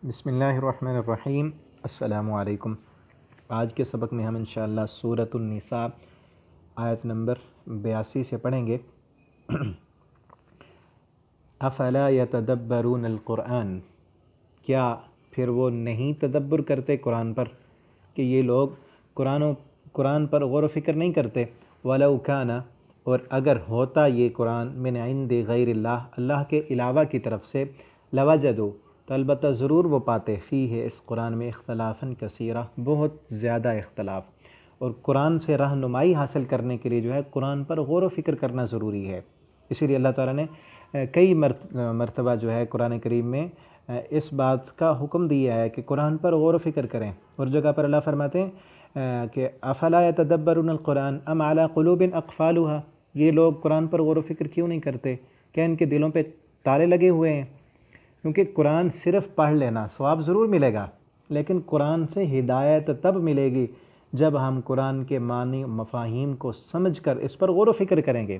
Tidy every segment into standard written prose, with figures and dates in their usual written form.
بسم اللہ الرحمن الرحیم۔ السلام علیکم۔ آج کے سبق میں ہم انشاءاللہ سورۃ النساء آیت نمبر 82 سے پڑھیں گے۔ افلا یتدبرون القرآن، کیا پھر وہ نہیں تدبر کرتے قرآن پر، کہ یہ لوگ قرآن پر غور و فکر نہیں کرتے۔ ولو کان، اور اگر ہوتا یہ قرآن من عند غیر اللہ، اللہ کے علاوہ کی طرف سے، لوجدوا، تو البتہ ضرور وہ پاتے، فیہ، اس قرآن میں، اختلافاً کثیرہ، بہت زیادہ اختلاف۔ اور قرآن سے رہنمائی حاصل کرنے کے لیے جو ہے قرآن پر غور و فکر کرنا ضروری ہے۔ اسی لیے اللہ تعالیٰ نے کئی مرتبہ جو ہے قرآن کریم میں اس بات کا حکم دیا ہے کہ قرآن پر غور و فکر کریں۔ اور جگہ پر اللہ فرماتے ہیں کہ افلا یتدبرون القرآن ام علی قلوب اقفالها، یہ لوگ قرآن پر غور و فکر کیوں نہیں کرتے، کیا ان کے دلوں پہ تالے لگے ہوئے ہیں؟ کیونکہ قرآن صرف پڑھ لینا ثواب ضرور ملے گا، لیکن قرآن سے ہدایت تب ملے گی جب ہم قرآن کے معنی مفاہیم کو سمجھ کر اس پر غور و فکر کریں گے،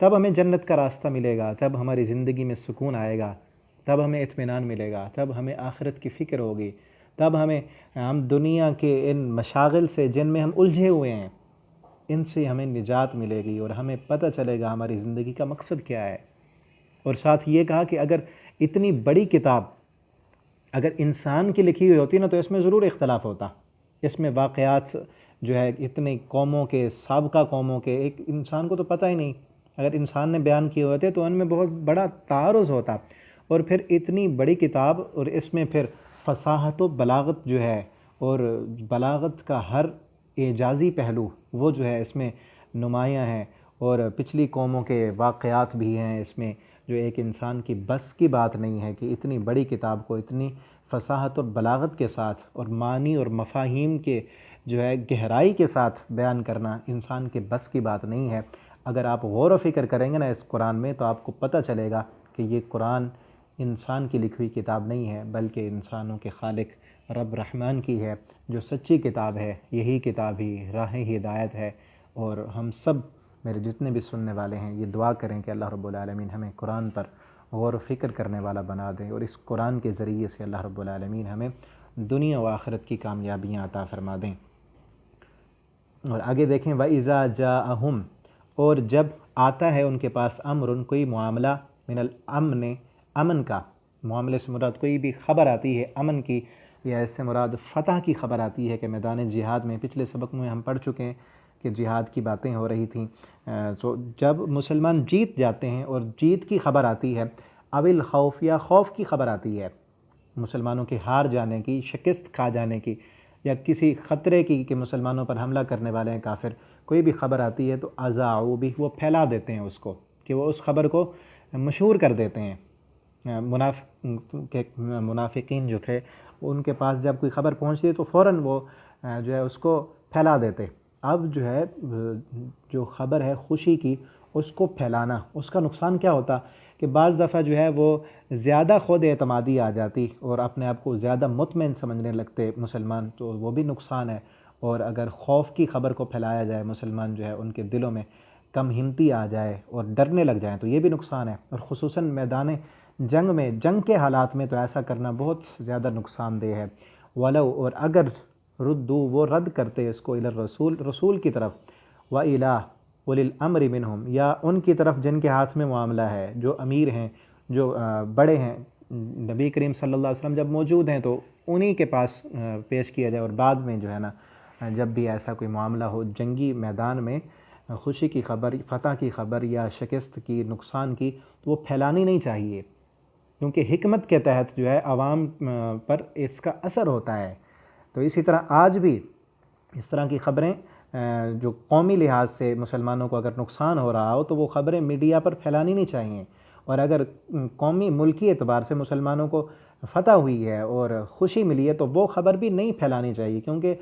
تب ہمیں جنت کا راستہ ملے گا، تب ہماری زندگی میں سکون آئے گا، تب ہمیں اطمینان ملے گا، تب ہمیں آخرت کی فکر ہوگی، تب ہم دنیا کے ان مشاغل سے جن میں ہم الجھے ہوئے ہیں ان سے ہمیں نجات ملے گی، اور ہمیں پتہ چلے گا ہماری زندگی کا مقصد کیا ہے۔ اور ساتھ یہ کہا کہ اگر اتنی بڑی کتاب اگر انسان کی لکھی ہوئی ہوتی نا تو اس میں ضرور اختلاف ہوتا، اس میں واقعات جو ہے اتنے قوموں کے، سابقہ قوموں کے، ایک انسان کو تو پتہ ہی نہیں، اگر انسان نے بیان کیے ہوتے تو ان میں بہت بڑا تعارض ہوتا۔ اور پھر اتنی بڑی کتاب، اور اس میں پھر فصاحت و بلاغت جو ہے، اور بلاغت کا ہر اعجازی پہلو وہ جو ہے اس میں نمایاں ہے، اور پچھلی قوموں کے واقعات بھی ہیں اس میں، جو ایک انسان کی بس کی بات نہیں ہے کہ اتنی بڑی کتاب کو اتنی فصاحت اور بلاغت کے ساتھ اور معنی اور مفاہیم کے جو ہے گہرائی کے ساتھ بیان کرنا انسان کے بس کی بات نہیں ہے۔ اگر آپ غور و فکر کریں گے نا اس قرآن میں تو آپ کو پتہ چلے گا کہ یہ قرآن انسان کی لکھی ہوئی کتاب نہیں ہے، بلکہ انسانوں کے خالق رب رحمان کی ہے، جو سچی کتاب ہے۔ یہی کتاب ہی راہ ہدایت ہے۔ اور ہم سب، میرے جتنے بھی سننے والے ہیں، یہ دعا کریں کہ اللہ رب العالمین ہمیں قرآن پر غور و فکر کرنے والا بنا دیں، اور اس قرآن کے ذریعے سے اللہ رب العالمین ہمیں دنیا و آخرت کی کامیابیاں عطا فرما دیں۔ اور آگے دیکھیں، وَإِذَا جَاءَهُمْ، اور جب آتا ہے ان کے پاس، امر، کوئی معاملہ، من الامن، امن کا، معاملے سے مراد کوئی بھی خبر آتی ہے امن کی، یا اس سے مراد فتح کی خبر آتی ہے کہ میدان جہاد میں، پچھلے سبق میں ہم پڑھ چکے ہیں کہ جہاد کی باتیں ہو رہی تھیں، تو جب مسلمان جیت جاتے ہیں اور جیت کی خبر آتی ہے، اول خوف، یا خوف کی خبر آتی ہے، مسلمانوں کے ہار جانے کی، شکست کھا جانے کی، یا کسی خطرے کی کہ مسلمانوں پر حملہ کرنے والے ہیں کافر، کوئی بھی خبر آتی ہے تو اذاعوا بھی، وہ پھیلا دیتے ہیں اس کو، کہ وہ اس خبر کو مشہور کر دیتے ہیں۔ منافقین جو تھے ان کے پاس جب کوئی خبر پہنچتی ہے تو فوراً وہ جو ہے اس کو پھیلا دیتے۔ اب جو ہے جو خبر ہے خوشی کی، اس کو پھیلانا، اس کا نقصان کیا ہوتا کہ بعض دفعہ جو ہے وہ زیادہ خود اعتمادی آ جاتی اور اپنے آپ کو زیادہ مطمئن سمجھنے لگتے مسلمان، تو وہ بھی نقصان ہے۔ اور اگر خوف کی خبر کو پھیلایا جائے، مسلمان جو ہے ان کے دلوں میں کم ہمتی آ جائے اور ڈرنے لگ جائیں، تو یہ بھی نقصان ہے۔ اور خصوصاً میدان جنگ میں، جنگ کے حالات میں تو ایسا کرنا بہت زیادہ نقصان دہ ہے۔ ولو، اور اگر ردو، وہ رد کرتے اس کو، الی الرسول، رسول کی طرف، وَإِلَىٰ أُولِي الْأَمْرِ مِنْهُمْ، یا ان کی طرف جن کے ہاتھ میں معاملہ ہے، جو امیر ہیں، جو بڑے ہیں، نبی کریم صلی اللہ علیہ وسلم جب موجود ہیں تو انہی کے پاس پیش کیا جائے، اور بعد میں جو ہے نا جب بھی ایسا کوئی معاملہ ہو جنگی میدان میں، خوشی کی خبر، فتح کی خبر یا شکست کی، نقصان کی، تو وہ پھیلانی نہیں چاہیے، کیونکہ حکمت کے تحت جو ہے عوام پر اس کا اثر ہوتا ہے۔ تو اسی طرح آج بھی اس طرح کی خبریں جو قومی لحاظ سے مسلمانوں کو اگر نقصان ہو رہا ہو تو وہ خبریں میڈیا پر پھیلانی نہیں چاہیے، اور اگر قومی ملکی اعتبار سے مسلمانوں کو فتح ہوئی ہے اور خوشی ملی ہے تو وہ خبر بھی نہیں پھیلانی چاہیے، کیونکہ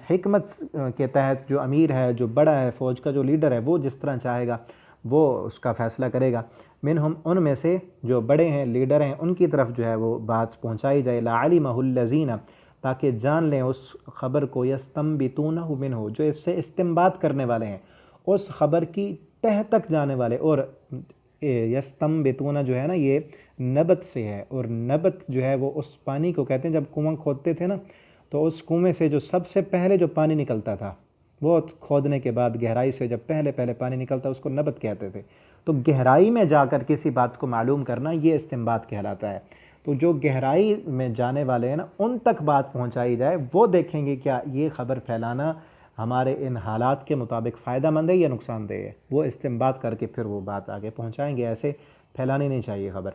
حکمت کے تحت جو امیر ہے، جو بڑا ہے، فوج کا جو لیڈر ہے، وہ جس طرح چاہے گا وہ اس کا فیصلہ کرے گا۔ منہم، ان میں سے جو بڑے ہیں، لیڈر ہیں، ان کی طرف جو ہے وہ بات پہنچائی جائے، لعلمہ الذین، تاکہ جان لیں اس خبر کو، یستنبطونہ منہ، جو اس سے استنباط کرنے والے ہیں، اس خبر کی تہ تک جانے والے۔ اور یستنبطونہ جو ہے نا، یہ نبت سے ہے، اور نبت جو ہے وہ اس پانی کو کہتے ہیں، جب کنواں کھودتے تھے نا تو اس کنویں سے جو سب سے پہلے جو پانی نکلتا تھا، بہت کھودنے کے بعد گہرائی سے جب پہلے پانی نکلتا اس کو نبت کہتے تھے۔ تو گہرائی میں جا کر کسی بات کو معلوم کرنا یہ استنباط کہلاتا ہے۔ تو جو گہرائی میں جانے والے ہیں نا ان تک بات پہنچائی جائے، وہ دیکھیں گے کیا یہ خبر پھیلانا ہمارے ان حالات کے مطابق فائدہ مند ہے یا نقصان دہ ہے، وہ استنباط کر کے پھر وہ بات آگے پہنچائیں گے۔ ایسے پھیلانی نہیں چاہیے خبر۔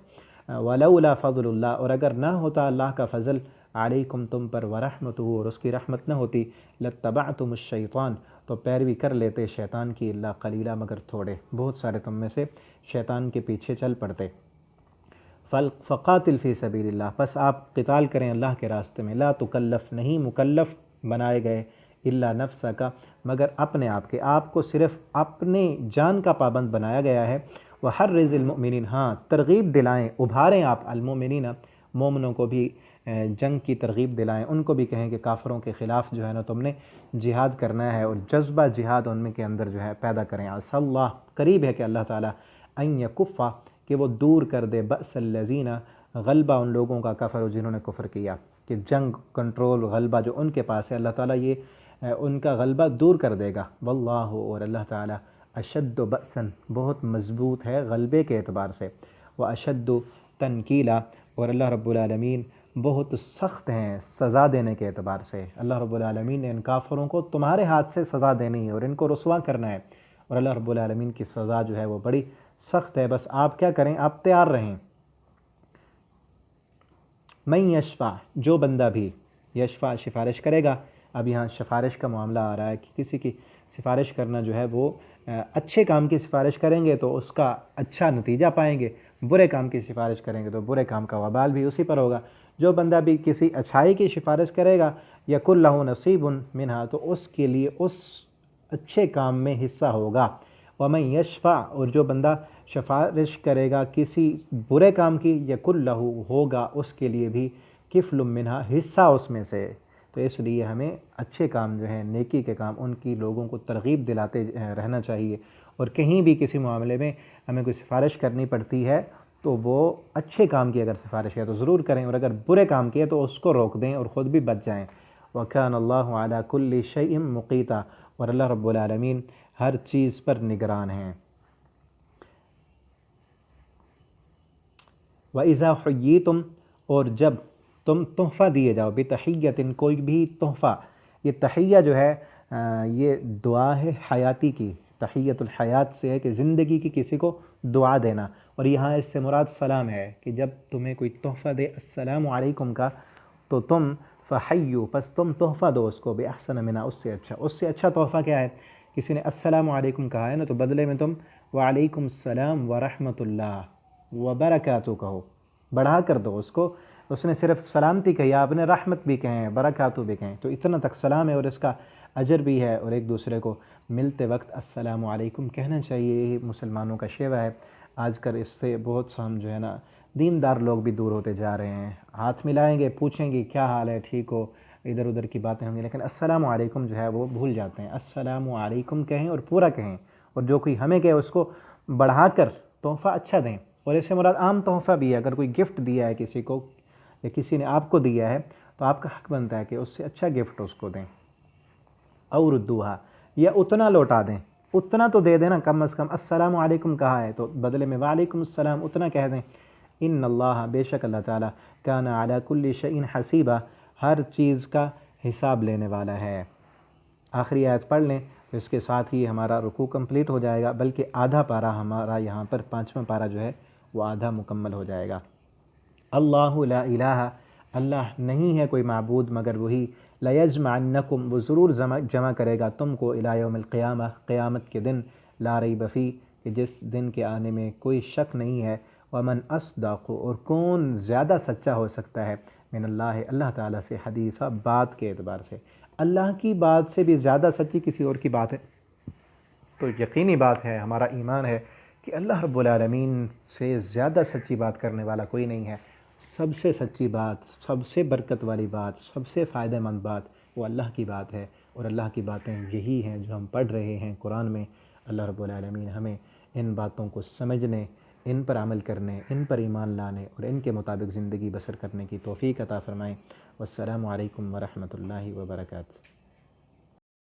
وَلَوْلَا فَضْلُ اللَّهِ، اور اگر نہ ہوتا اللہ کا فضل، علیکم تم پر، وَرَحْمَتُهُ، اور اس کی رحمت نہ ہوتی، لَاتَّبَعْتُمُ الشَّيْطَانَ، تو پیروی کر لیتے شیطان کی، اللہ قلیلہ، مگر تھوڑے، بہت سارے تم میں سے شیطان کے پیچھے چل پڑتے۔ فقاتل فی سبیل اللہ، پس آپ قتال کریں اللہ کے راستے میں، لا تکلف، نہیں مکلف بنائے گئے، الا نفسک، مگر اپنے آپ کے، آپ کو صرف اپنے جان کا پابند بنایا گیا ہے۔ وحرز المؤمنین، ہاں ترغیب دلائیں، ابھاریں آپ المؤمنین، مومنوں کو بھی جنگ کی ترغیب دلائیں، ان کو بھی کہیں کہ کافروں کے خلاف جو ہے نا تم نے جہاد کرنا ہے، اور جذبہ جہاد ان میں کے اندر جو ہے پیدا کریں۔ عسى اللہ، قریب ہے کہ اللہ تعالیٰ، ان یکف، کہ وہ دور کر دے، بأس الذین، غلبہ ان لوگوں کا، کفروا، جنہوں نے کفر کیا، کہ جنگ، کنٹرول، غلبہ جو ان کے پاس ہے، اللہ تعالیٰ یہ ان کا غلبہ دور کر دے گا۔ واللہ، اور اللہ تعالیٰ، اشد بأسا، بہت مضبوط ہے غلبے کے اعتبار سے، واشد تنکیلا، اور اللہ رب العالمین بہت سخت ہیں سزا دینے کے اعتبار سے۔ اللہ رب العالمین نے ان کافروں کو تمہارے ہاتھ سے سزا دینی ہے اور ان کو رسوا کرنا ہے، اور اللہ رب العالمین کی سزا جو ہے وہ بڑی سخت ہے۔ بس آپ کیا کریں، آپ تیار رہیں۔ من یشفع، جو بندہ بھی، یشفع سفارش کرے گا۔ اب یہاں سفارش کا معاملہ آ رہا ہے کہ کسی کی سفارش کرنا جو ہے وہ اچھے کام کی سفارش کریں گے تو اس کا اچھا نتیجہ پائیں گے، برے کام کی سفارش کریں گے تو برے کام کا وبال بھی اسی پر ہوگا۔ جو بندہ بھی کسی اچھائی کی سفارش کرے گا، یکن لہ نصیب منہا، تو اس کے لیے اس اچھے کام میں حصہ ہوگا۔ ومن یشفع، اور جو بندہ سفارش کرے گا کسی برے کام کی، یکن لہ، ہوگا اس کے لیے بھی کفل منہا، حصہ اس میں سے۔ تو اس لیے ہمیں اچھے کام جو ہیں، نیکی کے کام، ان کی لوگوں کو ترغیب دلاتے رہنا چاہیے، اور کہیں بھی کسی معاملے میں ہمیں کوئی سفارش کرنی پڑتی ہے تو وہ اچھے کام کی اگر سفارش ہے تو ضرور کریں، اور اگر برے کام کی ہے تو اس کو روک دیں اور خود بھی بچ جائیں۔ وَكَانَ اللَّهُ عَلَى كُلِّ شَيْءٍ مُقِيتًا، اور اللہ رب العالمین ہر چیز پر نگران ہیں۔ وَإِذَا حُيِّيتُمْ، اور جب تم تحفہ دیے جاؤ، بِتَحِيَّةٍ، کوئی بھی تحفہ، یہ تحیہ جو ہے یہ دعا ہے حیاتی کی، تحیۃ الحیات سے ہے کہ زندگی کی کسی کو دعا دینا، اور یہاں اس سے مراد سلام ہے، کہ جب تمہیں کوئی تحفہ دے السلام علیکم کا تو تم فحیو، پس تم تحفہ دو اس کو، بِأَحْسَنَ مِنْهَا، اس سے اچھا تحفہ کیا ہے؟ کسی نے السلام علیکم کہا ہے نا، تو بدلے میں تم وعلیکم السلام ورحمۃ اللہ وبرکاتہ کہو، بڑھا کر دو اس کو۔ اس نے صرف سلامتی کہی، آپ نے رحمت بھی کہیں، برکاتہ بھی کہیں، تو اتنا تک سلام ہے اور اس کا اجر بھی ہے، اور ایک دوسرے کو ملتے وقت السلام علیکم کہنا چاہیے، یہی مسلمانوں کا شیوہ ہے۔ آج کل اس سے بہت سے ہم جو ہے نا دیندار لوگ بھی دور ہوتے جا رہے ہیں، ہاتھ ملائیں گے، پوچھیں گے کیا حال ہے، ٹھیک ہو، ادھر ادھر کی باتیں ہوں گی، لیکن السلام علیکم جو ہے وہ بھول جاتے ہیں۔ السلام علیکم کہیں اور پورا کہیں، اور جو کوئی ہمیں کہے اس کو بڑھا کر تحفہ اچھا دیں، اور اس سے مراد عام تحفہ بھی ہے، اگر کوئی گفٹ دیا ہے کسی کو یا کسی نے آپ کو دیا ہے تو آپ کا حق بنتا ہے کہ اس سے اچھا گفٹ اس کو دیں۔ اور ردوہا، یا اتنا لوٹا دیں، اتنا تو دے دینا کم از کم، السلام علیکم کہا ہے تو بدلے میں وعلیکم السلام اتنا کہہ دیں۔ ان اللہ، بے شک اللہ تعالیٰ، کان علی کل شیء حسیبا، ہر چیز کا حساب لینے والا ہے۔ آخری آیت پڑھ لیں تو اس کے ساتھ ہی ہمارا رکوع کمپلیٹ ہو جائے گا، بلکہ آدھا پارہ ہمارا یہاں پر 5واں پارہ جو ہے وہ آدھا مکمل ہو جائے گا۔ اللہ لا الہ، اللہ نہیں ہے کوئی معبود مگر وہی، لیجمعنکم، وہ ضرور جمع کرے گا تم کو، الی یوم القیامہ، قیامت کے دن، لا ریب فیہ، کہ جس دن کے آنے میں کوئی شک نہیں ہے، ومن اصدق، اور کون زیادہ سچا ہو سکتا ہے، من اللہ، اللہ تعالیٰ سے، حدیثہ، بات کے اعتبار سے، اللہ کی بات سے بھی زیادہ سچی کسی اور کی بات ہے؟ تو یقینی بات ہے، ہمارا ایمان ہے کہ اللہ رب العالمین سے زیادہ سچی بات کرنے والا کوئی نہیں ہے۔ سب سے سچی بات، سب سے برکت والی بات، سب سے فائدہ مند بات وہ اللہ کی بات ہے، اور اللہ کی باتیں یہی ہیں جو ہم پڑھ رہے ہیں قرآن میں۔ اللہ رب العالمین ہمیں ان باتوں کو سمجھنے، ان پر عمل کرنے، ان پر ایمان لانے اور ان کے مطابق زندگی بسر کرنے کی توفیق عطا فرمائیں۔ والسلام علیکم ورحمۃ اللہ وبرکاتہ۔